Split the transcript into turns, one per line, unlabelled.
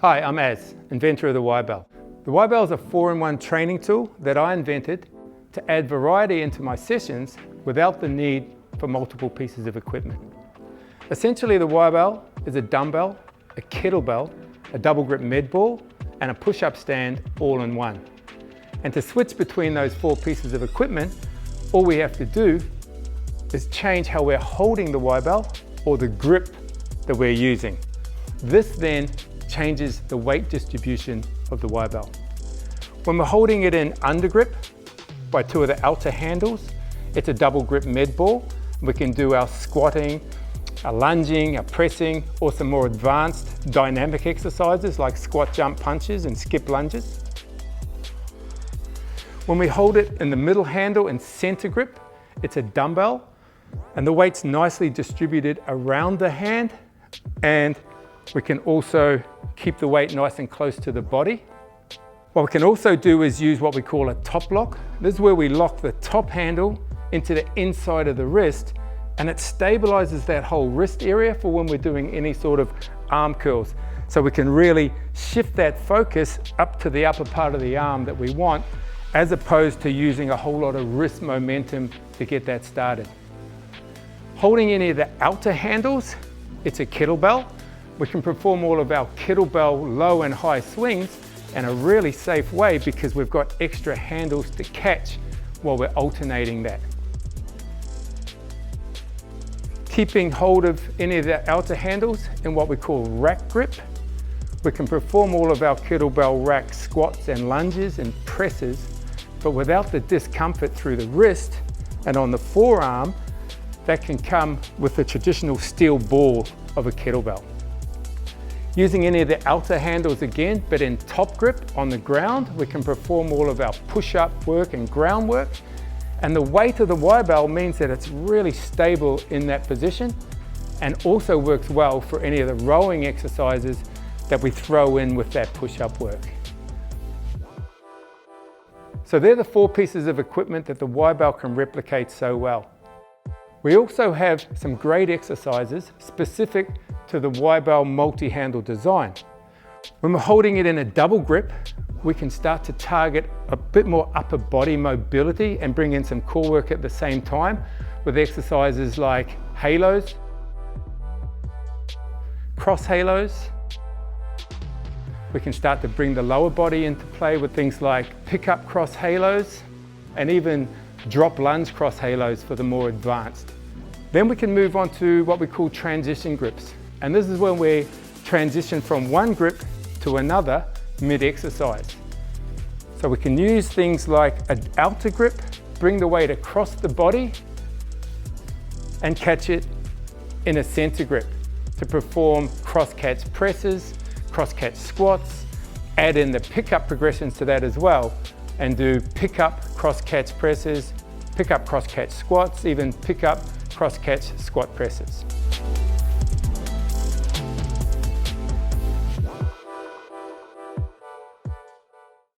Hi, I'm Az, inventor of the YBell. The YBell is a 4-in-1 training tool that I invented to add variety into my sessions without the need for multiple pieces of equipment. Essentially, the YBell is a dumbbell, a kettlebell, a double grip med ball, and a push-up stand all in one. And to switch between those 4 pieces of equipment, all we have to do is change how we're holding the YBell or the grip that we're using. This then changes the weight distribution of the YBell. When we're holding it in under grip by 2 of the outer handles, it's a double grip med ball. We can do our squatting, our lunging, our pressing, or some more advanced dynamic exercises like squat jump punches and skip lunges. When we hold it in the middle handle and center grip, it's a dumbbell, and the weight's nicely distributed around the hand, and we can also keep the weight nice and close to the body. What we can also do is use what we call a top lock. This is where we lock the top handle into the inside of the wrist, and it stabilizes that whole wrist area for when we're doing any sort of arm curls. So we can really shift that focus up to the upper part of the arm that we want, as opposed to using a whole lot of wrist momentum to get that started. Holding any of the outer handles, it's a kettlebell. We can perform all of our kettlebell low and high swings in a really safe way because we've got extra handles to catch while we're alternating that. Keeping hold of any of the outer handles in what we call rack grip, we can perform all of our kettlebell rack squats and lunges and presses, but without the discomfort through the wrist and on the forearm that can come with the traditional steel ball of a kettlebell. Using any of the outer handles again, but in top grip on the ground, we can perform all of our push-up work and ground work. And the weight of the YBell means that it's really stable in that position and also works well for any of the rowing exercises that we throw in with that push-up work. So they're the 4 pieces of equipment that the YBell can replicate so well. We also have some great exercises specific to the YBell multi-handle design. When we're holding it in a double grip, we can start to target a bit more upper body mobility and bring in some core work at the same time with exercises like halos, cross halos. We can start to bring the lower body into play with things like pick-up cross halos and even drop lunge cross halos for the more advanced. Then we can move on to what we call transition grips. And this is when we transition from one grip to another mid-exercise. So we can use things like an outer grip, bring the weight across the body and catch it in a center grip to perform cross-catch presses, cross-catch squats, add in the pick-up progressions to that as well, and do pick-up cross-catch presses, pick-up cross-catch squats, even pick-up cross-catch squat presses.